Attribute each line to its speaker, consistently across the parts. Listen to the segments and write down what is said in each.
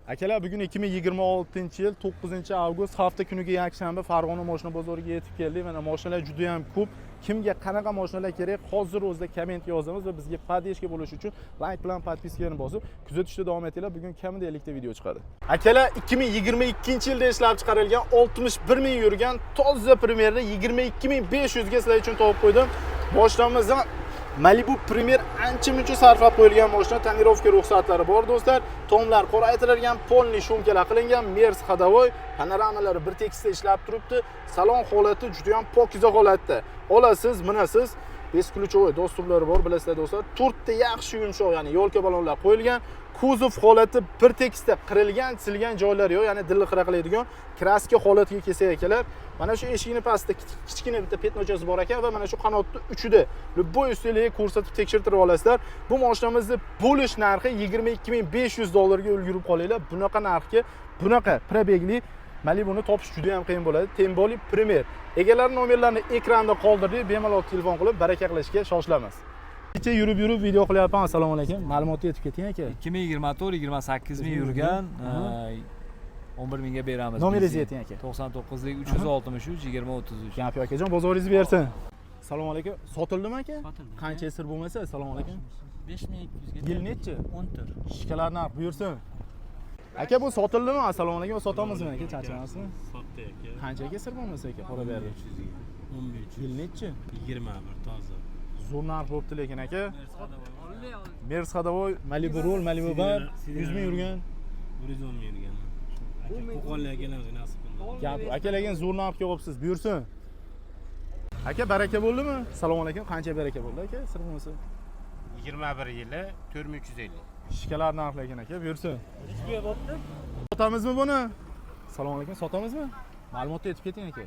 Speaker 1: Akalar, bugun 2026-yil 9-avgust hafta kuniga yakshanba Farg'ona mashina bozoriga yetib keldik. Mana mashinalar juda ham ko'p. Kimga qanaqa mashinalar kerak? Hozir o'zida komment yozamiz va bizga podeshka bo'lish uchun like bilan podpiskani bosib, kuzatishda davom etinglar. Bugun kamida 50 ta video chiqadi. Akalar, 2022-yilda ishlab chiqarilgan 61 ming yurgan toza Premierni 22.500 ga sizlar uchun topib qo'ydim. Boshlamamizdan Malibu Premier ancha-muncha sarflab qo'yilgan mashina, tonirovka ruxsatlari bor do'stlar. Tomlar qoraytirilgan, polni shumkalar qilingan, Mers Xadovoy, panoramalari bir tekisda ishlab turibdi. Salon holati juda ham pokiza holatda. Olasiz, minasiz, beskulchovoy dostublari bor, bilasizlar do'stlar. 4 ta yaxshi yumshoq, ya'ni yo'lka balonlar qo'yilgan. Kuzov holati bir tekisda qirilgan, silgan joylari yo'q, ya'ni dilni xira qiladigan kraska holatiga kelsak akalar. Mana shu eshikning pastida kichkina bitta petnochasi bor ekan va mana shu qanotning uchida любой ustilik ko'rsatib tekshirtirib olasizlar. Bu mashinamizni bo'lish narxi 22.500 dollarga ulgurib qolinglar. Bunaqa narxga, bunaqa probegli Malibuni topish juda ham qiyin bo'ladi. Temboli Premier. Egalari nomerlarini ekranda qoldirdik, bemalol telefon qilib baraka qilishga shoshilamiz. Kecha yurib video qilyapman. Assalomu alaykum. Ma'lumotni yetib keting aka.
Speaker 2: 2024-28 ming yurgan, 11 mingga beramiz.
Speaker 1: Nomeringizni ayting aka.
Speaker 2: 99lik 363 20 33.
Speaker 1: Gap yo'q akajon, bozoringiz bersin. Assalomu alaykum. Sotildimi aka?
Speaker 3: Sotildi.
Speaker 1: Qancha sir bo'lmasa, assalomu alaykum.
Speaker 3: 5200 ga.
Speaker 1: Yil nechi?
Speaker 3: 14.
Speaker 1: Shikalar narx buyursin. Aka, bu sotildimi? Assalomu alaykum. Sotamizmi aka? Charchamasmi?
Speaker 3: Sotdi aka.
Speaker 1: Qanchaga sir bo'lmasa aka? Qora berdi.
Speaker 3: 15.
Speaker 1: Yil nechi?
Speaker 3: 21 toza.
Speaker 1: Zo'r narx bo'pti lekin aka. Mers Xadovoy, Malibu Roll, Malibu Bar 100 ming yurgan.
Speaker 3: 110 ming yurgan. Qo'qonlarga kelamiz nasib qildi.
Speaker 1: Gap, akalarga zo'r narxga qo'yibsiz. Buyursin. Aka, baraka bo'ldimi? Assalomu alaykum. Qancha baraka bo'ldi aka? Sir bo'lmasa.
Speaker 4: 21 yili 4350.
Speaker 1: Shikalar narxi lekin aka, buyursin. Sotamizmi buni? Assalomu alaykum. Sotamizmi? Ma'lumotga yetib keting aka.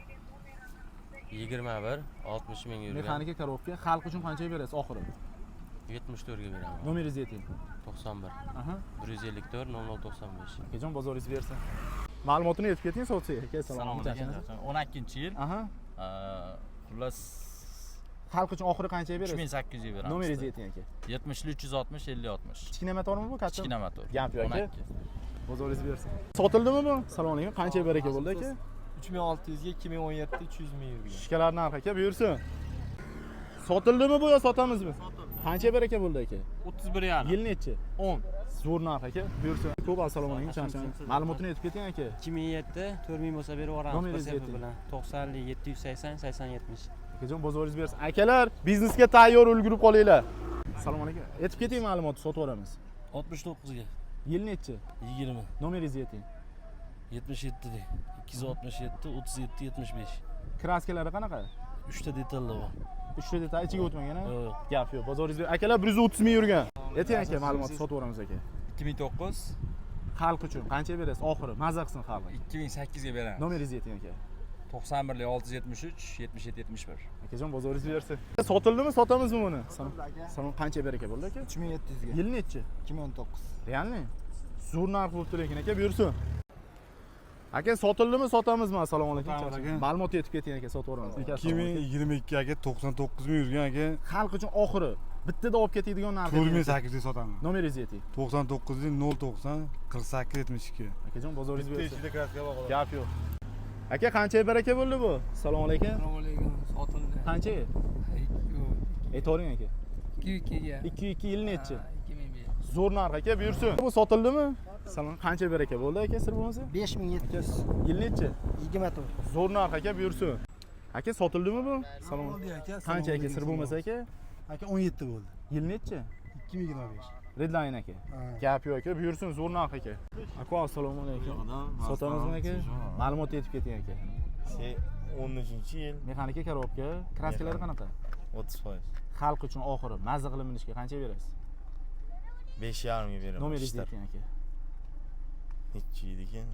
Speaker 4: 21 60 ming yurgan.
Speaker 1: Mexanika korobka xalq uchun qanchaga berasiz oxiri?
Speaker 4: 74 ga beraman.
Speaker 1: Nomeringizni ayting.
Speaker 4: 91
Speaker 1: Aha.
Speaker 4: 154 0095.
Speaker 1: Akajon, bozoringiz bersin. Ma'lumotini yetib keting sotsak aka. Assalomu alaykum.
Speaker 2: 12-yil.
Speaker 1: Aha.
Speaker 2: Xullas
Speaker 1: Xalq uchun oxiri qanchaga berasiz?
Speaker 2: 3800 ga beramiz.
Speaker 1: Nomeringizni ayting aka.
Speaker 2: 70 360 50 60.
Speaker 1: Kichkina motormi bu, katta?
Speaker 2: Kichkina motor.
Speaker 1: Gap yo'q aka.
Speaker 2: 12.
Speaker 1: Bozoringiz bersin. Sotildimi bu? Assalomu alaykum. Qanchaga baraka bo'ldi aka?
Speaker 3: 3600 ga 2017 300 ming yurgan.
Speaker 1: Shikalar narxi aka, buyursin. Sotildimi bu yo sotamizmi? Qancha baraka bo'ldi aka?
Speaker 3: 31 yarim.
Speaker 1: Yil nechi? 10. Zo'r narx aka, buyursin. Ko'p assalomu alaykum, charchang. Ma'lumotini aytib keting aka.
Speaker 5: 2007 4000 bo'lsa berib yuboramiz.
Speaker 1: Nomeringizni ayting.
Speaker 5: bilan 90 780 80 70.
Speaker 1: Akajon, bozoringiz bersin. Akalar, biznesga tayyor ulgurib qolinglar. Assalomu alaykum. Aytib keting ma'lumotni, sotib yuboramiz.
Speaker 3: 69 ga.
Speaker 1: Yil nechi?
Speaker 3: 20.
Speaker 1: Nomeringizni ayting.
Speaker 3: 77 de. 267 37 75.
Speaker 1: Kraskalari qanaqa?
Speaker 3: 3 ta detallar bor.
Speaker 1: 3 ta detal ichiga o'tmagan a?
Speaker 3: Yo'q.
Speaker 1: Gap yo'q. Bozoringiz bersin. Akalar 130 ming yurgan. Ayting aka, ma'lumotni sotib yuboramiz aka.
Speaker 2: 2009
Speaker 1: Xalq uchun qancha berasiz? Oxiri mazza qilsin xalq.
Speaker 2: 2008 ga beramiz.
Speaker 1: Nomeringizni ayting aka.
Speaker 2: 91lik 673 77 71.
Speaker 1: Akajon, bozoringiz bersin. Sotildimi, sotamizmi buni? Salon qancha baraka bo'ldi aka?
Speaker 6: 3700 ga.
Speaker 1: Yil nechi?
Speaker 6: 2019.
Speaker 1: Realmi? Zo'r narx bo'libdi lekin aka, buyursin. Aka, sotildimi, sotamizmi? Assalomu alaykum. Ma'lumot yetib keting aka, sotib yuboramiz.
Speaker 7: 2022 aka 99 ming yurgan aka.
Speaker 1: Xalq uchun oxiri bittada olib ketadigan narx.
Speaker 7: 4800 ga sotaman.
Speaker 1: Nomeringizni ayting.
Speaker 7: 99 090 48 72.
Speaker 1: Akajon, bozoringiz bersin.
Speaker 7: Ichida kraska bor.
Speaker 1: Gap yo'q. Aka, qancha baraka bo'ldi bu? Assalomu alaykum.
Speaker 8: Assalomu alaykum. Sotildi.
Speaker 1: Qancha? Aytavering aka.
Speaker 8: 22 ga.
Speaker 1: 22 yil nechi?
Speaker 8: 2005.
Speaker 1: Zo'r narx aka, buyursin. Bu sotildimi? Salom, qancha baraka bo'ldi aka, sir bo'lmasa?
Speaker 6: 5700.
Speaker 1: Yil nechi?
Speaker 6: 24.
Speaker 1: Zo'r narx aka, buyursin. Aka, sotildimi bu? Salom.
Speaker 7: aka.
Speaker 1: Qancha aka, sir bo'lmasa aka?
Speaker 7: Aka 17 bo'ldi.
Speaker 1: Yil nechi?
Speaker 7: 2025.
Speaker 1: Redline aka. Gap yo'q aka, buyursin, zo'r narx aka. Aka, assalomu alaykum. Sotamizmi aka? Ma'lumot yetib keting aka.
Speaker 4: 13-yil
Speaker 1: Mexanika korobka, kraskalari qanaqa?
Speaker 4: 30%.
Speaker 1: Xalq uchun oxiri mazza qilib minishga qancha berasiz?
Speaker 4: 5,5 ga beraman.
Speaker 1: Nomeringizni ayting aka.
Speaker 4: Nechi yil ekan?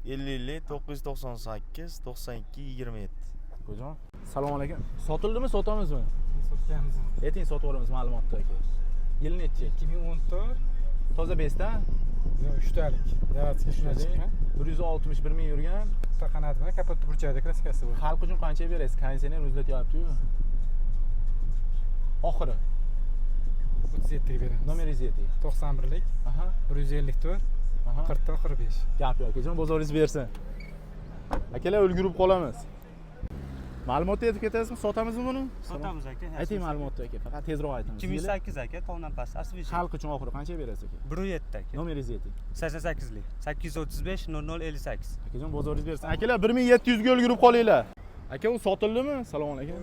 Speaker 4: 50 998 92 27.
Speaker 1: Akajon, assalomu alaykum. Sotildimi, sotamizmi?
Speaker 3: Sotganmiz.
Speaker 1: Ayting, sotib yuboramiz ma'lumotni aka. Yil nechi?
Speaker 3: 2014.
Speaker 1: Toza 5 ta?
Speaker 3: Yo'q, 3 talik. Yaratishga shuna chiqqan.
Speaker 1: 161 ming yurgan.
Speaker 3: Bitta qanoti bilan kapot burchakda kraskasi bor.
Speaker 1: Xalq uchun qancha berasiz? Konditsioner o'zlatyapti-yu. Oxiri
Speaker 6: 37 ga beramiz.
Speaker 1: Nomeringiz ayting.
Speaker 6: 91lik
Speaker 1: Aha.
Speaker 6: 154
Speaker 1: Aha.
Speaker 6: 40 45.
Speaker 1: Gap yo'q akajon, bozoringiz bersin. Akalar ulgurib qolamiz. Ma'lumotni aytib ketasizmi? Sotamizmi buni?
Speaker 5: Sotamiz aka.
Speaker 1: Ayting ma'lumotni aka, faqat tezroq ayting.
Speaker 5: 2008 aka, tovdan past asli.
Speaker 1: Xalq uchun oxiri qancha berasiz aka?
Speaker 5: 107 aka.
Speaker 1: Nomeringizni ayting.
Speaker 5: 88lik 835 0058.
Speaker 1: Akajon, bozoringiz bersin. Akalar 1700 ga ulgurib qolinglar. Aka, u sotildimi? Assalomu alaykum.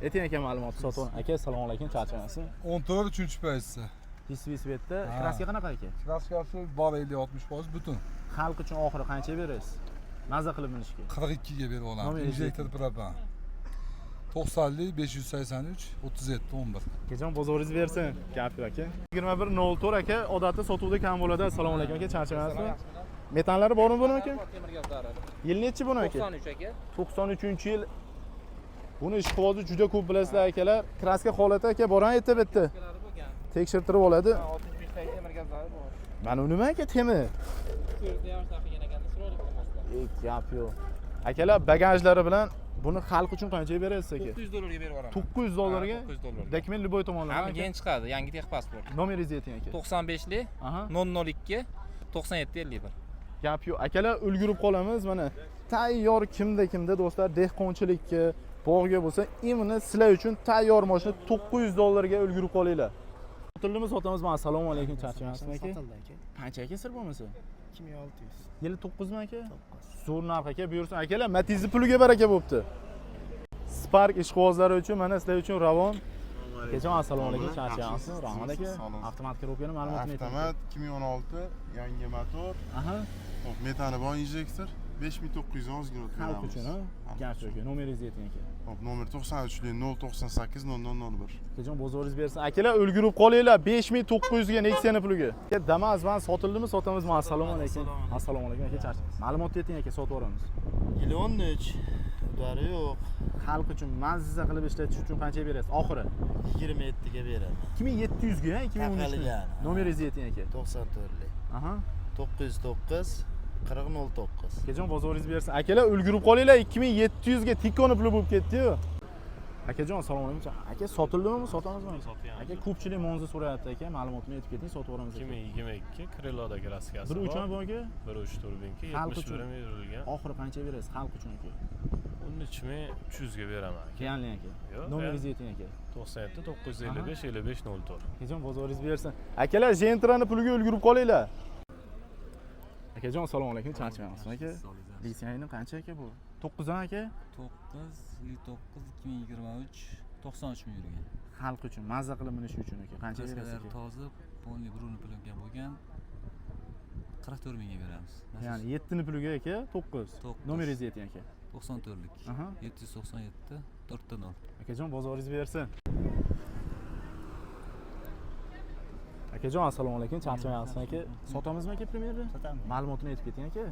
Speaker 1: Ayting aka ma'lumotni sotib. Aka, assalomu alaykum, charchamaysiz.
Speaker 9: 14 3 pozisiya.
Speaker 1: Disvisvetda kraska qanaqa aka?
Speaker 9: Kraskasi bor 50-60% butun.
Speaker 1: Xalq uchun oxiri qancha berasiz? Maza qilib minishga.
Speaker 9: 42 ga berib olaman.
Speaker 1: Nomeringizni
Speaker 9: Injektor propan. 90 583 37 11.
Speaker 1: Akajon, bozoringiz bersin. Gap yo'q aka. 2104 aka, odatda sotuvda kam bo'ladi. Assalomu alaykum aka, charchamayapsizmi? Metallari bormi buni aka? Yil nechi buni aka?
Speaker 8: 93 aka.
Speaker 1: 93-yil. Buni ishqibozi juda ko'p bilasizlar akalar. Kraska holati aka, boran aytdi bitta. Tekshirtirib oladi.
Speaker 8: 65 ta temir gazlari bor.
Speaker 1: Mana u nima aka, temir?
Speaker 8: Ko'rda ham taqilgan ekan, chiroyli qilmaslar.
Speaker 1: Gap yo'q. Akalar, bagajlari bilan buni xalq uchun qanchaga berasiz aka?
Speaker 8: $900 ga berib yuboraman.
Speaker 1: $900 ga?
Speaker 8: $900.
Speaker 1: Dokument любой tomonlama.
Speaker 8: Hamma keyin chiqadi, yangi texpasport.
Speaker 1: Nomeringizni ayting aka.
Speaker 8: 95lik
Speaker 1: Aha.
Speaker 8: 002 97 51.
Speaker 1: Gap yo'q. Akalar, ulgurib qolamiz mana. Tayyor kimda do'stlar, dehqonchilikka, bog'ga bo'lsa, imini sizlar uchun tayyor mashina $900 ga ulgurib qolinglar. Sotilimi sotamizmi? Assalomu alaykum, charchamayapsizmi aka?
Speaker 5: Sotildi aka.
Speaker 1: Qancha aka sir bo'lmasa?
Speaker 5: 2600.
Speaker 1: Yili 9 mi aka? Zo'r narx aka, buyursin. Akalar, Matiz'ni puliga baraka bo'pti. Spark ishqibozlari uchun mana sizlar uchun ravon. Akajon, assalomu alaykum, charchamayapsizmi? Rahmat aka. Avtomat korobkani ma'lumotini ayting.
Speaker 10: Avtomat 2016 yangi motor.
Speaker 1: Aha.
Speaker 10: Hop, metani bor injektor 5900 ozgina o'tib
Speaker 1: Xalq uchun, ha? Gap yo'q aka. Nomeringizni ayting aka.
Speaker 10: Hop, nomer 93 098 0001.
Speaker 1: Akajon, bozoringiz bersin. Akalar, ulgurib qolinglar 5900 ga Nexia'ni puliga. Aka, Damas van sotildimi, sotamizmi? Assalomu alaykum. Assalomu alaykum aka, charchamayapsiz. Ma'lumotni ayting aka, sotib yuboramiz.
Speaker 4: Yili 13. Udari yo'q.
Speaker 1: Xalq uchun mazza qilib ishlatish uchun qanchaga berasiz? Oxiri
Speaker 4: 27 ga beraman.
Speaker 1: 2700 ga, 2013.
Speaker 4: Taqalgan.
Speaker 1: Nomeringizni ayting aka.
Speaker 4: 94lik.
Speaker 1: Aha.
Speaker 4: 909 4009.
Speaker 1: Akajon, bozoringiz bersin. Akalar, ulgurib qolinglar 2700 ga Tikoni puli bo'lib ketdi-yu. Akajon, assalomu alaykum. Aka, sotildimi, sotamizmi? Aka, ko'pchilik Monza so'rayapti aka, ma'lumotni aytib keting, sotib yuboramiz aka.
Speaker 11: 2022 Krelodagi raskasi.
Speaker 1: 1.3 mi bu aka?
Speaker 11: 1.3 turbinka
Speaker 1: Xalq
Speaker 11: 70
Speaker 1: uchun.
Speaker 11: birim yurilgan.
Speaker 1: Oxiri qancha berasiz xalq uchun aka?
Speaker 11: 13300 ga beraman aka.
Speaker 1: Keyanli aka.
Speaker 11: Yo'q,
Speaker 1: Nomeringizni ayting aka.
Speaker 11: 97 955 55 04.
Speaker 1: Akajon, bozoringiz bersin. Akalar, Gentrani puliga ulgurib qolinglar. Akajon, assalomu alaykum, charchamayapsizmi aka? Liseyni qancha aka bu? 9 dan aka?
Speaker 2: 2023 93 ming yurgan.
Speaker 1: Xalq uchun, mazza qilib minish uchun aka. Qancha berasiz aka?
Speaker 2: Toza, polni bruni bilan bo'lgan 44 mingga beramiz.
Speaker 1: Ya'ni 7 ni puliga aka 9. Nomeringizni ayting aka.
Speaker 2: 94lik.
Speaker 1: Aha.
Speaker 2: 797 4 0.
Speaker 1: Akajon, bozoringiz bersin. Akajon, assalomu alaykum, charchamayapsizmi aka? Sotamizmi aka premyerni?
Speaker 5: Sotamiz.
Speaker 1: Ma'lumotini aytib keting aka.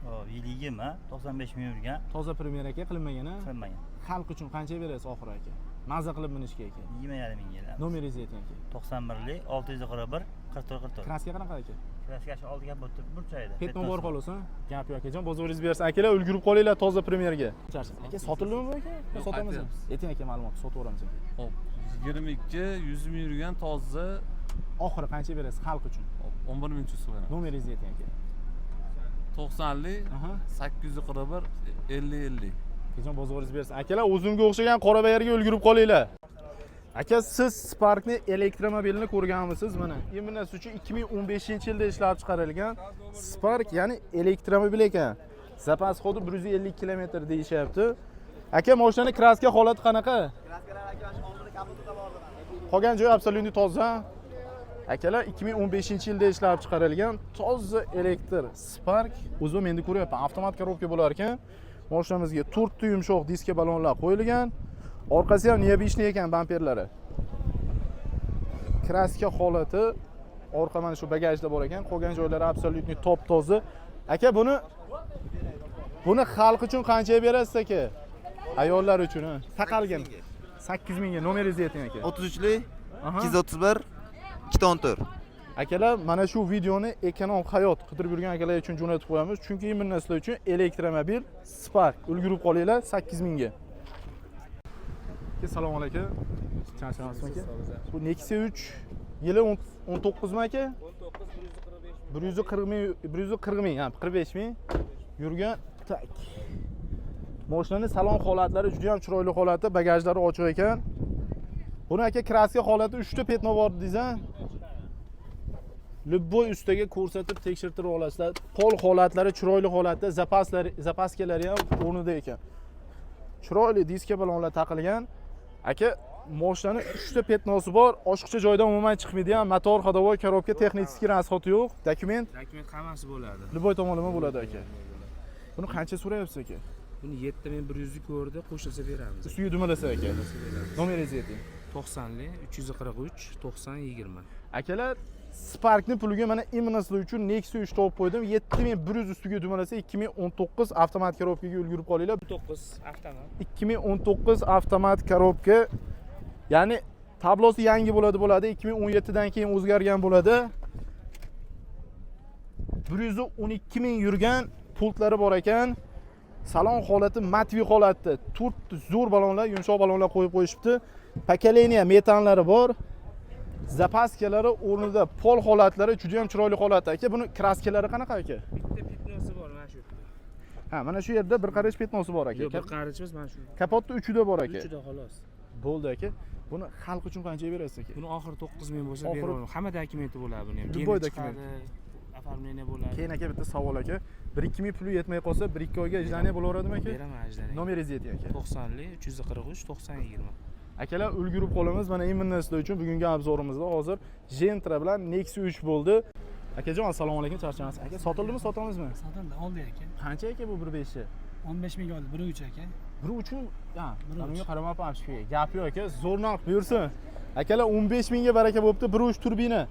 Speaker 5: Hop, yil 20 95 ming yurgan.
Speaker 1: Toza premyer aka, qilinmagan a?
Speaker 5: Qilmagan.
Speaker 1: Xalq uchun qancha berasiz oxiri aka? Mazza qilib minishga aka.
Speaker 5: 20,5 ming beramiz.
Speaker 1: Nomeringizni ayting aka.
Speaker 5: 91lik 641 44 44.
Speaker 1: Kraska qanaqa aka?
Speaker 5: Kraskasi oldiga bo'lib burchaydi.
Speaker 1: Ketmon bor xolos-a? Gap yo'q akajon, bozoringiz bersin. Akalar, ulgurib qolinglar toza premyerga. Aka, sotildimi bu aka? Yo, sotamizmi? Ayting aka, ma'lumot sotib yuboramiz aka.
Speaker 11: Hop, 22 100 ming yurgan toza
Speaker 1: Oxiri qancha berasiz xalq uchun?
Speaker 11: 11300 beraman.
Speaker 1: Nomeringizni ayting aka.
Speaker 11: 90lik
Speaker 1: Aha.
Speaker 11: 841 50 50.
Speaker 1: Akajon, bozoringiz bersin. Akalar, o'zimga o'xshagan qora bayarga ulgurib qolinglar. Aka, siz Sparkni elektromobilini ko'rganmisiz? Mana, Imines uchun 2015-yilda ishlab chiqarilgan Spark, ya'ni elektromobil ekan. Zapas xodi 150 km deyishyapti. Aka, mashinaning kraska holati qanaqa?
Speaker 5: Kraskalar aka mana oldida kapotida bor.
Speaker 1: Qolgan joyi absolyutni toza. Akalar, 2015-yilda ishlab chiqarilgan toza elektr Spark. O'zim endi ko'ryapman, avtomat korobka bo'lar ekan. Mashinamizga 4 ta yumshoq diska balonlar qo'yilgan. Orqasi ham neobishniy ekan bamperlari. Kraska holati orqa mana shu bagajda bor ekan. Qolgan joylari absolyutni top toza. Aka, buni xalq uchun qancha berasiz aka? Ayollar uchun, ha. Taqalgan. 8 mingga. Nomeringizni ayting aka.
Speaker 4: 33lik 231 214.
Speaker 1: Akalar, mana shu videoni ekonom hayot qidirib yurgan akalar uchun jo'natib qo'yamiz. Chunki Imneslar uchun elektromobil Spark ulgurib qolinglar 8 mingga. Assalomu alaykum. Charchamasizmi aka? Bu Nexia 3 Yili 19 mi aka?
Speaker 8: 19 145 ming.
Speaker 1: 140 ming, ha, 45 ming yurgan. Tak. Mashinaning salon holatlari juda ham chiroyli holatda, bagajlari ochiq ekan. Buni aka kraska holati 3 ta petno bor deysiz-a? Любой ustiga ko'rsatib tekshirtirib olasizlar. Pol holatlari chiroyli holatda, zapaskalari ham o'rnida ekan. Chiroyli diska balonlar taqilgan. Aka, mashinaning 3 ta petnosi bor. Oshiqcha joydan umuman chiqmaydigan, motor, ходовой, коробка, texnik rasxoti yo'q. Dokument
Speaker 3: hammasi bo'ladi.
Speaker 1: любой tomonlama bo'ladi aka. Buni qancha so'rayapsiz aka?
Speaker 3: Buni 7100 ko'rdi, qo'shilsa beramiz.
Speaker 1: Ustiga dumalasa aka. Nomeringizni ayting.
Speaker 3: 90li 343 90 20.
Speaker 1: Akalar, Sparkning puliga mana imенно sizlar uchun Nexia 3 topib qo'ydim. 7100 ustiga dumalasa 2019 avtomat korobkaga ulgurib qolinglar.
Speaker 3: 9 avtomat.
Speaker 1: 2019 avtomat korobka. Ya'ni tablosi yangi bo'ladi. 2017 dan keyin o'zgargan bo'ladi. 112 ming yurgan pultlari bor ekan. Salon holati matvi holatda. 4 zo'r balonlar, yumshoq balonlar qo'yib qo'yishibdi. Pokoleniya metanlari bor. Zapaskalari o'rnida, pol holatlari juda ham chiroyli holatda aka. Buni kraskalari qanaqa aka?
Speaker 3: Bitta petnosi bor mana shu yerda.
Speaker 1: Ha, mana shu yerda bir qarich petnosi bor aka.
Speaker 3: Bir qarich emas, mana shu.
Speaker 1: Kapotda 3da bor aka.
Speaker 3: 3da xolos.
Speaker 1: Bo'ldi aka. Buni xalq uchun qanchaga berasiz aka?
Speaker 3: Buni oxiri 9000 bo'lsa beraman. Hamma dokumenti bo'ladi buni ham.
Speaker 1: Любой dokument.
Speaker 3: Оформление bo'ladi.
Speaker 1: Keyin aka bitta savol aka. 1-2 ming puli yetmay qolsa, 1-2 oyga ajdaniya bo'laveradimi aka?
Speaker 3: Beraman ajdaniya.
Speaker 1: Nomeringizni ayting aka.
Speaker 3: 90li 343 90 20.
Speaker 1: Akalar, ulgurib qolamiz. Mana imенно sizlar uchun bugungi obzorimizda hozir Gentra bilan Nexia 3 bo'ldi. Akajon, assalomu alaykum, charchamas. Aka, sotildimi, sotamizmi?
Speaker 6: Sotildi, oldi aka.
Speaker 1: Qancha aka bu 1.5 chi?
Speaker 6: 15 ming oldi, 1.3 aka.
Speaker 1: 1.3 ha, bunga qaramapman shu. Gap yo'q aka, zo'r narx buyursin. Akalar, 15 mingga baraka bo'pti, 1.3 turbina.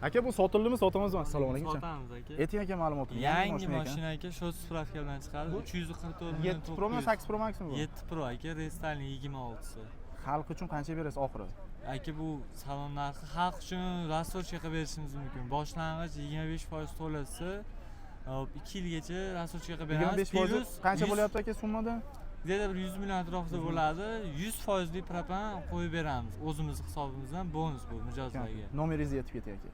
Speaker 1: Aka, bu sotildimi, sotamizmi? Assalomu alaykum.
Speaker 11: Sotamiz aka.
Speaker 1: Ayting aka ma'lumotni.
Speaker 11: Yangi mashina aka, shu spravka bilan chiqadi. 344 ming.
Speaker 1: 7 Pro mi, 8 Pro Maxmi bu?
Speaker 11: 7 Pro aka, restalning 26si.
Speaker 1: Xalq uchun qancha berasiz oxiri?
Speaker 11: Aka, bu salon narxi xalq uchun rasorchga qilib berishimiz mumkin. Boshlang'ich 25% to'lasa, 2 yilgacha rasorchga qilib beramiz.
Speaker 1: 25% qancha bo'lyapti aka summada?
Speaker 11: Deydi bir 100 million atrofida bo'ladi. 100% li propan qo'yib beramiz. O'zimiz hisobimizdan bonus bu mijozlarga.
Speaker 1: Nomeringizni aytib keting aka.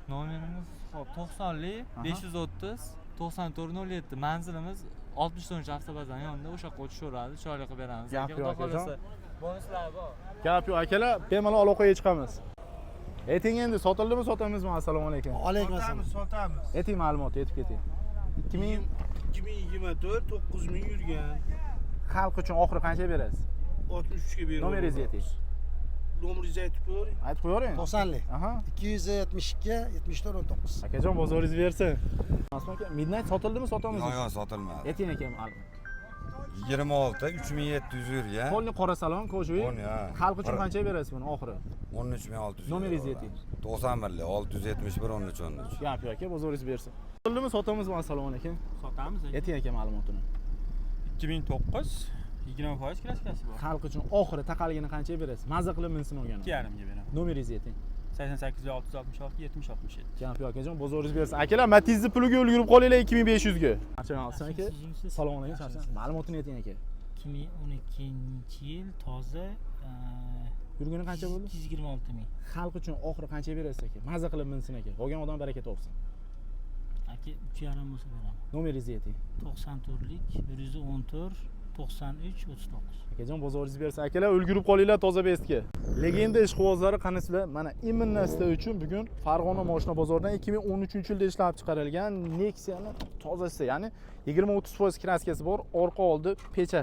Speaker 11: Nomerimiz 90li 530 9407. Manzilimiz 64-avtobazan yonida, o'sha yoqqa o'tishaveradi. Chiroyli qilib beramiz.
Speaker 1: Gap yo'q akajon.
Speaker 11: Bonuslar bor.
Speaker 1: Gap yo'q akalar, bemalol aloqaga chiqamiz. Ayting endi, sotildimi, sotamizmi? Assalomu alaykum.
Speaker 7: Alaykum assalom.
Speaker 3: Sotamiz.
Speaker 1: Ayting ma'lumotni aytib keting.
Speaker 3: 2024 9000 yurgan.
Speaker 1: Xalq uchun oxiri qancha berasiz?
Speaker 3: 63 ga beraman.
Speaker 1: Nomeringizni ayting.
Speaker 3: Nomeringizni aytib qo'ying.
Speaker 1: Aytib qo'yavering.
Speaker 7: 90li.
Speaker 1: Aha.
Speaker 7: 272 74 19.
Speaker 1: Akajon, bozoringiz bersin. Asma aka, Midnight sotildimi, sotamizmi?
Speaker 4: Yo'q, sotilmadi.
Speaker 1: Ayting aka ma'lumot.
Speaker 4: 26 3700 yurgan.
Speaker 1: Qo'lni qora salon, ko'juy.
Speaker 4: Qo'lni, ha.
Speaker 1: Xalq uchun qancha berasiz buni oxiri?
Speaker 4: 13600.
Speaker 1: Nomeringizni ayting.
Speaker 4: 91li 671 13 13.
Speaker 1: Gap yo'q aka, bozoringiz bersin. Sotildimi, sotamizmi? Assalomu alaykum.
Speaker 3: Sotamiz.
Speaker 1: Ayting aka ma'lumotini.
Speaker 3: 2009 20% kraskasi bor.
Speaker 1: Xalq uchun oxiri taqalgini qancha berasiz? Maza qilib minsin o'gani.
Speaker 3: 2,5 ga beraman.
Speaker 1: Nomeringizni ayting.
Speaker 3: 88 666 70 67.
Speaker 1: Gap yo'q akajon, bozoringiz bersin. Akalar, Matiz'ni puliga ulgurib qolinglar 2500 ga. Qancha olsin aka? Assalomu alaykum, charchamas. Ma'lumotini ayting aka.
Speaker 3: 2012-yil toza
Speaker 1: Yurgani qancha bo'ldi?
Speaker 3: 126 ming.
Speaker 1: Xalq uchun oxiri qancha berasiz aka? Maza qilib minsin aka. Olgan odam baraka topsin.
Speaker 3: Aka 3,5 bo'lsa beraman.
Speaker 1: Nomeringizni ayting.
Speaker 3: 94lik 114 93 39.
Speaker 1: Akajon, bozoringiz bersin. Akalar, ulgurib qolinglar toza bestga. Legenda ishqibozlari qanisizlar? Mana imенно sizlar uchun bugun Farg'ona mashina bozoridan 2013-yilda ishlab chiqarilgan Nexia'ning tozasi, ya'ni 20-30% kraskasi bor, orqa oldi pecha.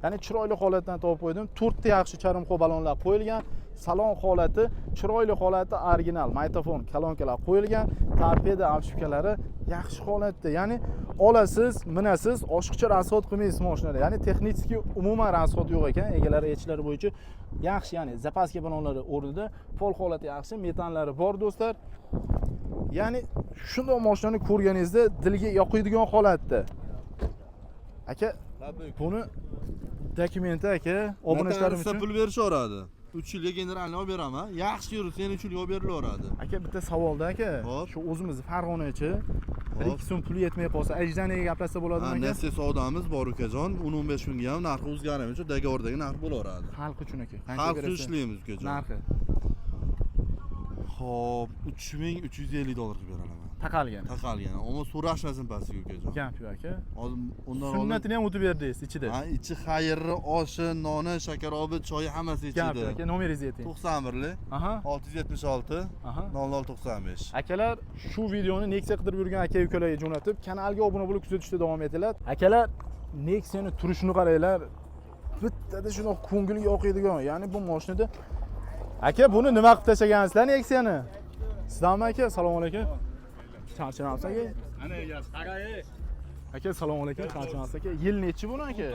Speaker 1: Ya'ni chiroyli holatdan topib qo'ydim. 4 ta yaxshi charimxo balonlar qo'yilgan. Salon holati, chiroyli holati original, magnitofon, kolonkalar qo'yilgan, torpeda obshipkalari yaxshi holatda. Ya'ni olasiz, minasiz, oshiqcha rasxod qilmaysiz mashinada. Ya'ni texnik umuman rasxod yo'q ekan. Egalari aytishlari bo'yicha yaxshi, ya'ni zapaska balonlari o'rnida, pol holati yaxshi, metanlari bor do'stlar. Ya'ni shunday mashinani ko'rganingizda dilga yoqadigan holatda. Aka, buni dokumenti aka, obunachilarim uchun
Speaker 10: pul berishaveradi. 3 yilga generalni olib beraman. Yaxshi yursa 3 yilga olib berilaveradi.
Speaker 1: aka, bitta savolda aka. Shu o'zimiz Farg'onachi 1-2 so'm puli yetmay qolsa, ajdaniyaga gaplashsa bo'ladimi aka?
Speaker 10: Nesse savdomiz bor ukajon. 10-15 kunga ham narxi o'zgarmaydi. Dogovordagi narx bo'laveradi.
Speaker 1: Xalq uchun aka.
Speaker 10: Xalq uchun ishlaymiz ukajon.
Speaker 1: Narxi.
Speaker 10: Xo'p, 3350 dollar qilib beraman.
Speaker 1: Taqalgan.
Speaker 10: Taqalgan. Ammo so'rashmasin pastiga ukajon.
Speaker 1: Gap yo'q aka.
Speaker 10: Hozir undan
Speaker 1: Sunnatini ham o'tib berdingiz ichida.
Speaker 10: Ha, ichi xayrli oshi, noni, shakarobid, choyi hammasi
Speaker 1: Gap
Speaker 10: ichida.
Speaker 1: yo'q aka, nomeringizni ayting.
Speaker 10: 91li
Speaker 1: Aha.
Speaker 10: 676
Speaker 1: Aha.
Speaker 10: 0095.
Speaker 1: Akalar, shu videoni Nexia qidirib yurgan aka-ukalarga jo'natib, kanalga obuna bo'lib kuzatishda davom etinglar. Akalar, Nexia'ni turishini qaranglar. Bittada shunaqa ko'ngil yoqiydigan. Ya'ni bu mashinada aka, buni nima qilib tashlagansizlar Nexia'ni? Sizlarmi aka? Assalomu alaykum. Charchamasiz aka?
Speaker 3: Ana egasi. Qarang.
Speaker 1: Aka, assalomu alaykum. Charchamasiz aka? Yil nechi buni aka?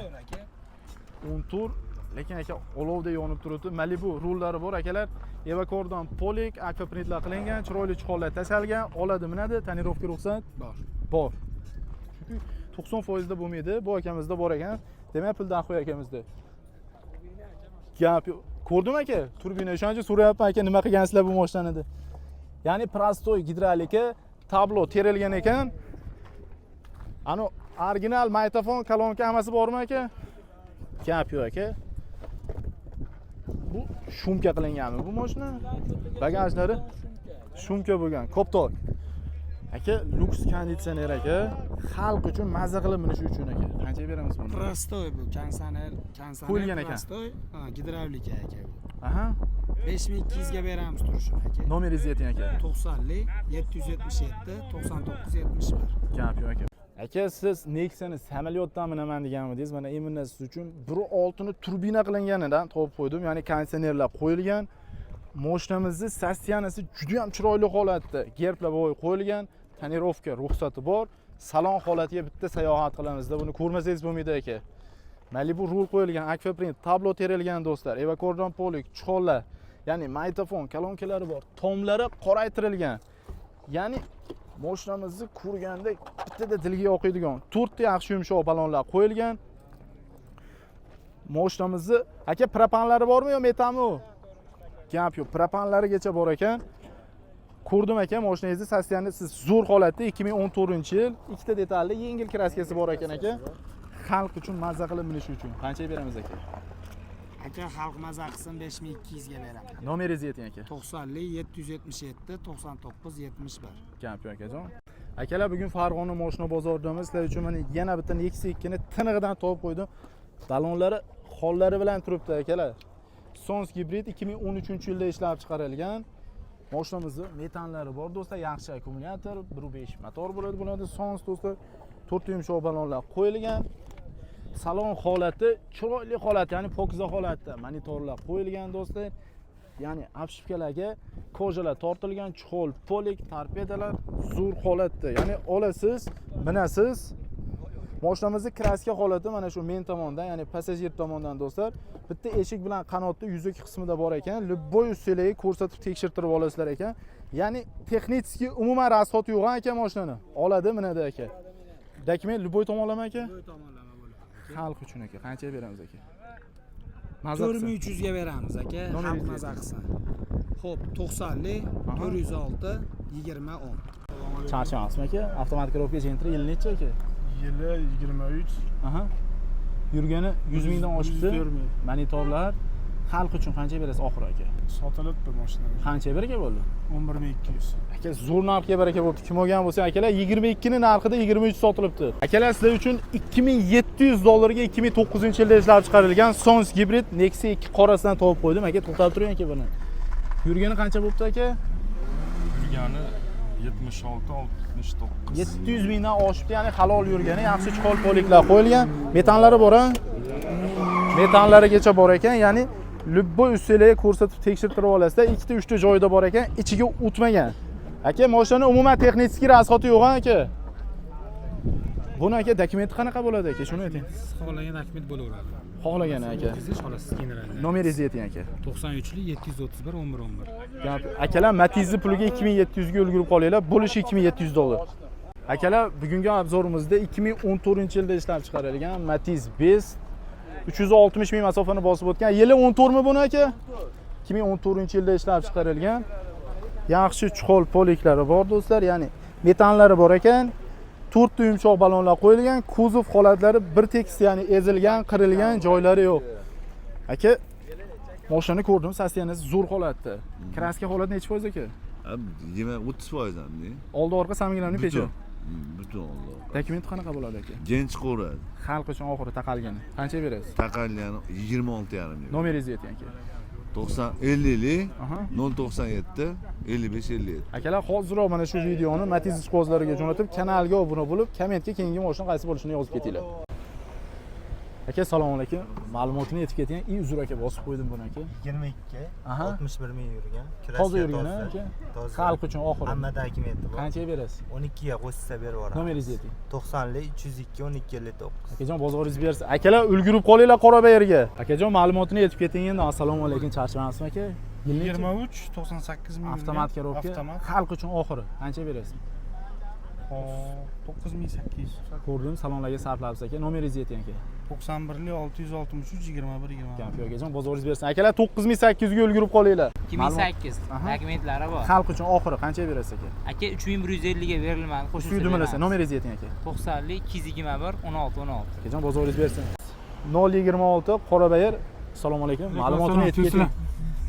Speaker 1: 14. Lekin aka olovda yonib turibdi. Malibu rullari bor akalar. Evakordan polik, akvaprintlar qilingan, chiroyli chiqonlar tashalgan. Oladi, minadi, tonirovka ruxsat
Speaker 6: Bor.
Speaker 1: bor. Chunki 90% da bo'lmaydi. Bu akamizda bor ekan. Demak, pul daxoy akamizda. Gap yo'q. Ko'rdim aka, turbina o'shuncha so'rayapman aka, nima qilgansizlar bu mashinani deb. Ya'ni prostoy gidrolika, tablo terilgan ekan. Ano original magnitofon, kolonka hammasi bormi aka? Gap yo'q aka. Bu shumka qilinganmi bu mashina? Bagajlari shumka bo'lgan, koptok. Aka, luks konditsioner aka, xalq uchun mazza qilib minish uchun aka. Qancha beramiz buni?
Speaker 6: Prostoy bu, kansaner
Speaker 1: Qo'yilgan ekan.
Speaker 6: prostoy, ha, gidravlika aka bu.
Speaker 1: Aha.
Speaker 6: 5200 ga beramiz turishini aka.
Speaker 1: Nomeringizni ayting aka.
Speaker 6: 90li 777 9971.
Speaker 1: Gap yo'q aka. Aka, siz Nexia'ni samolyotdanmi nima deganmidingiz? Mana imminna siz uchun 1.6 ni turbina qilinganidan topib qo'ydim. Ya'ni konditsionerlar qo'yilgan. Mashinamizning sastiyanasi juda ham chiroyli holatda. Gerblar bo'yi qo'yilgan, tonirovka ruxsati bor. Salon holatiga bitta sayohat qilamiz-da. Buni ko'rmasangiz bo'lmaydi aka. Malibu rul qo'yilgan, akvaprint, tablo terilgan do'stlar, evakordan polik, chiqonlar, ya'ni magnitofon, kolonkalari bor, tomlari qoraytirilgan. Ya'ni mashinamizni ko'rganda bittada dilga yoqadigan 4 ta yaxshi yumshoq balonlar qo'yilgan. Mashinamizni aka propanlari bormi yo metanmi u? Gap yo'q, propanlarigacha bor ekan. Ko'rdim aka, mashinangizni sostiyanasi siz zo'r holatda 2014-yil, ikkita detalli yengil kraskasi bor ekan aka. Xalq uchun mazza qilib minish uchun qancha beramiz aka?
Speaker 6: Aka, xalq mazza qilsin 5200 ga beraman.
Speaker 1: Nomeringizni ayting aka.
Speaker 6: 90li 777 9971.
Speaker 1: Gap yo'q akajon. Akalar, bugun Farg'ona mashina bozoridamiz. Sizlar uchun mana yana bitta Nexia 2 ni tinig'idan topib qo'ydim. Balonlari hollari bilan turibdi akalar. Sons gibrid 2013-yilda ishlab chiqarilgan. Mashinamizda metanlari bor do'stlar, yaxshi akkumulyator, 1.5 motor bo'ladi. Bularda Sons do'stlar 4 yumshoq balonlar qo'yilgan. Salon holati chiroyli holat, ya'ni pokiza holatda. Monitorlar qo'yilgan do'stlar. Ya'ni apshifkalarga kojalar tortilgan, chiqol, polik, torpedalar zo'r holatda. Ya'ni olasiz, minasiz. Mashinamizning kraska holati mana shu men tomondan, ya'ni passajir tomondan do'stlar. Bitta eshik bilan qanotli yuzaki qismida bor ekan. Любой ustunlikni ko'rsatib tekshirtirib olasizlar ekan. Ya'ni texnически umuman rasxot yo'q ekan mashinani. Oladi, minadi aka. Dokument любой tomonlama aka?
Speaker 6: To'y tomonlama bo'ladi.
Speaker 1: Xalq uchun aka. Qancha beramiz aka?
Speaker 6: 4300 ga beramiz aka. Xalq
Speaker 1: Nomeringizni
Speaker 6: mazza qilsin. Xo'p, 90li 406 2010.
Speaker 1: Charchamasmi aka? Avtomatik ko'ribga Gentra yil necha aka?
Speaker 3: Yili 23.
Speaker 1: Aha. Yurgani 100 mingdan oshibdi.
Speaker 3: 104 ming.
Speaker 1: Monitorlar xalq uchun qancha berasiz oxiri aka?
Speaker 3: Sotilibdi mashinamiz.
Speaker 1: Qancha beraka bo'ldi?
Speaker 3: 11200.
Speaker 1: Aka, zo'r narxga baraka bo'libdi. Kim olgan bo'lsa akalar, 22 ni narxida 23 sotilibdi. Akalar, sizlar uchun 2700 dollarga 2009-yilda ishlab chiqarilgan Sons gibrid Nexia 2 qorasidan topib qo'ydim. Aka, to'xtab turing aka buni. Yurgani qancha bo'libdi aka?
Speaker 3: Yurgani 76 69.
Speaker 1: 700 mingdan oshibdi, ya'ni halol yurgani, yaxshi chiqol poliklar qo'yilgan. Metanlari bor ha? Metanlarigacha bor ekan, ya'ni любой ustunlikni ko'rsatib tekshirtirib olasizlar. 2 ta 3 ta joyida bor ekan, ichiga o'tmagan. Aka, mashina umuman texnik rasxoti yo'q aka. Buni aka dokumenti qanaqa bo'ladi aka? Shuni ayting.
Speaker 6: Xohlagan dokument bo'laveradi.
Speaker 1: Xohlagan aka.
Speaker 6: Siz olasiz generalni.
Speaker 1: Nomeringizni ayting aka.
Speaker 6: 93li 731 1111.
Speaker 1: Gap, akalar, Matiz'ni puliga 2700 ga ulgurib qolinglar. Bo'lishi 2700 dollar. Akalar, bugungi obzorimizda 2014-yilda ishlab chiqarilgan Matiz Best 360 ming masofani bosib o'tgan. Yili 14 mi buni aka? 2014-yilda ishlab chiqarilgan. Yaxshi chiqol poliklari bor do'stlar, ya'ni metanlari bor ekan. 4 ta yumshoq balonlar qo'yilgan. Kuzov holatlari bir tekis, ya'ni ezilgan, qirilgan joylari yo'q. Aka, mashinani ko'rdim, sostiyanasi zo'r holatda. Kraska holati necha foiz aka?
Speaker 10: Yeme 30% hamdi.
Speaker 1: Oldi orqa saminglarni pechi.
Speaker 10: Butun oldi.
Speaker 1: Dokument qanaqa bo'ladi aka?
Speaker 10: Genç qo'radi.
Speaker 1: Xalq uchun oxiri taqalgani. Qancha berasiz?
Speaker 10: Taqalgani 26,5 million.
Speaker 1: Nomeringizni ayting aka.
Speaker 10: 90 50
Speaker 1: Aha.
Speaker 10: 097 55 57.
Speaker 1: Akalar hozirroq mana shu videoni Matiz ishqibozlariga jo'natib, kanalga obuna bo'lib, kommentga keyingi mashina qaysi bo'lishini yozib ketinglar. Aka, assalomu alaykum. Ma'lumotini aytib keting. Uzr aka, bosib qo'ydim buni aka.
Speaker 5: 22,
Speaker 1: Aha.
Speaker 5: 61 ming yurgan.
Speaker 1: Toza yurgan aka. Xalq uchun oxiri.
Speaker 5: Hammada akimiyati bor.
Speaker 1: Qanchaga berasiz?
Speaker 5: 12 ga qo'shsa berib yuboramiz.
Speaker 1: Nomeringizni ayting.
Speaker 5: 90lik 302 12 59.
Speaker 1: Akajon, bozoringiz bersin. Akalar ulgurib qolinglar Qorabayerga. Akajon, ma'lumotini aytib keting endi. Assalomu alaykum, charchamasizmi aka?
Speaker 6: 23 98 ming.
Speaker 1: Avtomat коробка. Xalq uchun oxiri. Qancha berasiz?
Speaker 6: 9800.
Speaker 1: Ko'rdim, salonlarga sarflabsiz aka. Nomeringizni ayting aka.
Speaker 6: 91 663 21 20.
Speaker 1: Gap yo'q akajon, bozoringiz bersin. Akalar 9800 ga ulgurib qolinglar.
Speaker 8: 2008
Speaker 1: Aha.
Speaker 8: dokumentlari bor.
Speaker 1: Xalq uchun oxiri qancha berasiz aka?
Speaker 8: Aka 3150 ga berilmadi.
Speaker 1: Shu dumalasa nomeringizni ayting aka.
Speaker 8: 90lik 221 16 16.
Speaker 1: Akajon, bozoringiz bersin. 026 Qorabayer. Assalomu alaykum. Ma'lumotini aytib keting.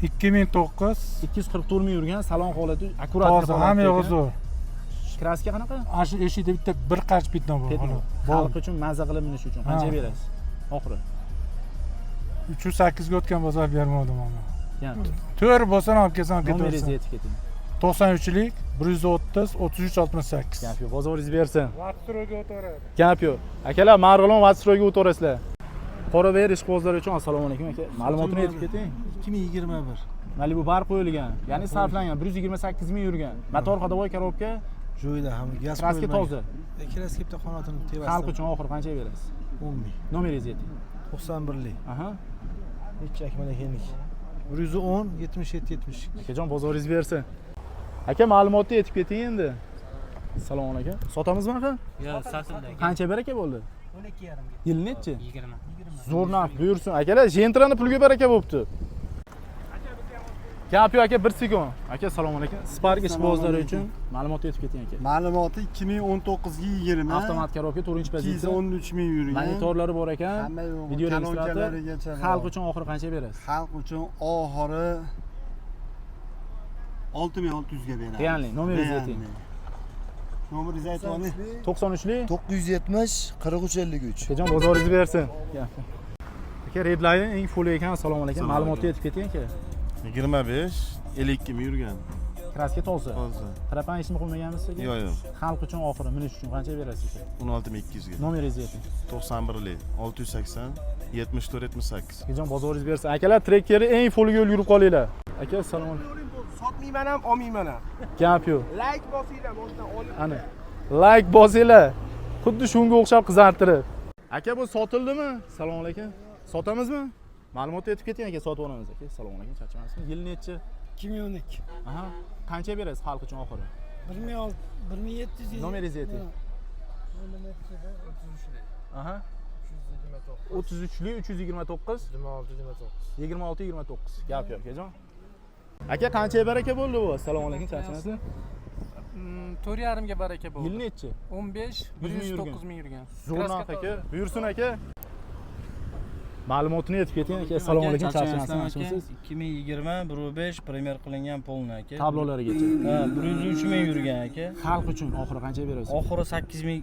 Speaker 6: 2009.
Speaker 1: 244 ming yurgan, salon holati akkurat.
Speaker 6: Hozir hamma yo'g'i zo'r.
Speaker 1: Kraska qanaqa?
Speaker 6: Ana shu eshikda bitta bir qarch bitna bor.
Speaker 1: Xalq uchun maza qilib minish uchun qancha berasiz? Oxiri.
Speaker 6: 308 ga o'tgan bozor bermadim amma.
Speaker 1: Yani.
Speaker 6: To'g'ri bo'lsa olib kelsam
Speaker 1: Nomeringizni
Speaker 6: ketaversin.
Speaker 1: aytib keting.
Speaker 6: 93lik 130 33 68.
Speaker 1: Gap yo'q, bozoringiz bersin.
Speaker 6: Vatstroga o'tadi.
Speaker 1: Gap yo'q. Akalar, Marg'ilon Vatstroga o'tirasizlar. Qorabayer ishqibozlari uchun assalomu alaykum aka. Ma'lumotini aytib keting.
Speaker 6: 2021.
Speaker 1: Mana bu bar qo'yilgan, ya'ni sarflangan 128 ming yurgan. Motor ходовой коробка,
Speaker 6: Joyida ham gaz
Speaker 1: kraska toza.
Speaker 6: Kraska bitta qanotini tebasida.
Speaker 1: Xalq uchun oxiri qanchaga berasiz?
Speaker 6: 10 ming.
Speaker 1: Nomeringizni ayting.
Speaker 6: 91lik.
Speaker 1: Aha.
Speaker 6: Necha akmal ekanlik? 110 77 72.
Speaker 1: Akajon, bozoringiz bersin. Aka, ma'lumotni aytib keting endi. Assalomu alaykum. Sotamizmi aka?
Speaker 8: Yo'q, sotildi.
Speaker 1: Qancha baraka bo'ldi?
Speaker 5: 12,5 ga.
Speaker 1: Yil nechi?
Speaker 8: 20.
Speaker 1: Zo'r narx buyursin. Akalar, jentrani pulga baraka bo'libdi. Gap yo'q aka, 1 sekund. Aka, assalomu alaykum. Spark ishqibozlari uchun ma'lumot aytib keting aka.
Speaker 7: Ma'lumoti 2019 ga 20.
Speaker 1: Avtomat коробка 4-pozitsiya.
Speaker 7: 213 ming yurgan.
Speaker 1: Monitorlari bor ekan.
Speaker 7: Hamma yo'q.
Speaker 1: Video registrator.
Speaker 7: Kolonkalarigacha bor.
Speaker 1: Xalq uchun oxiri qancha berasiz?
Speaker 7: Xalq uchun oxiri 6600 ga beramiz.
Speaker 1: Ya'ni nomeringizni ayting.
Speaker 7: Nomeringizni aytib oling.
Speaker 1: 93lik
Speaker 7: 970 4353.
Speaker 1: Akajon, bozoringiz bersin. Aka, redline eng full ekan. Assalomu alaykum. Ma'lumotni aytib keting aka.
Speaker 10: 25 52 ming yurgan.
Speaker 1: Kraska toza.
Speaker 10: Toza.
Speaker 1: Trapan ishmi qo'ymaganmisiz aka?
Speaker 10: Yo'q, yo'q.
Speaker 1: Xalq uchun oxiri minish uchun qancha berasiz aka?
Speaker 10: 16200 ga.
Speaker 1: Nomeringizni ayting.
Speaker 10: 91lik 680 74 78.
Speaker 1: Akajon, bozoringiz bersin. Akalar, trekkeri eng fulliga ulgurib qolinglar. Aka, assalomu alaykum.
Speaker 7: Sotmayman ham, olmayman ham.
Speaker 1: Gap yo'q.
Speaker 7: Like bosinglar, boshdan olib.
Speaker 1: Ana. Like bosinglar. Xuddi shunga o'xshab qizartirib. Aka, bu sotildimi? Assalomu alaykum. Sotamizmi? Ma'lumot aytib keting aka, sotib olamiz aka. Assalomu alaykum, charchamasizmi? Yil nechi?
Speaker 6: 2012.
Speaker 1: Aha. Qancha berasiz xalq uchun oxiri?
Speaker 6: 1700.
Speaker 1: Nomeringizni ayting. Aha. 33lik 329 26 29. Gap yo'q akajon. Aka, qancha baraka bo'ldi bu? Assalomu alaykum, charchamasizmi?
Speaker 8: 4,5 ga baraka bo'ldi.
Speaker 1: Yil nechi?
Speaker 8: 15 109 ming yurgan.
Speaker 1: Zo'r narx aka. Buyursin aka. Ma'lumotini aytib keting aka. Assalomu alaykum, charchamasizmi?
Speaker 5: 2020 15 premyer qilingan polni aka.
Speaker 1: Tablolarigacha.
Speaker 5: Ha, 103 ming yurgan aka.
Speaker 1: Xalq uchun oxiri qancha berasiz?
Speaker 5: Oxiri 8 ming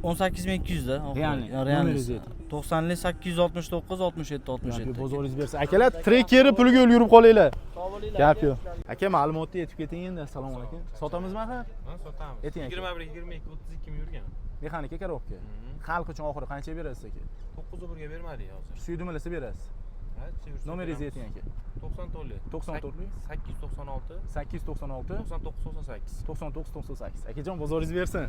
Speaker 5: 18200 da.
Speaker 1: Ya'ni, nomeringizni ayting.
Speaker 5: 90lik 869 67 67.
Speaker 1: Bozoringiz bersin. Akalar, trekkeri pulga ulgurib qolinglar. Gap yo'q. Aka, ma'lumotni aytib keting endi. Assalomu alaykum. Sotamizmi aka?
Speaker 3: Ha, sotamiz.
Speaker 1: Ayting aka.
Speaker 3: 21 22 32 ming yurgan.
Speaker 1: Mexanika коробка. Xalq uchun oxiri qancha berasiz aka?
Speaker 3: 9 ga bermadik hozir.
Speaker 1: Suydumalasa berasiz.
Speaker 3: Ha, chegirsa.
Speaker 1: Nomeringizni ayting aka.
Speaker 3: 94lik.
Speaker 1: 94lik
Speaker 3: 896
Speaker 1: 896
Speaker 3: 99 98.
Speaker 1: 99 98. Akajon, bozoringiz bersin.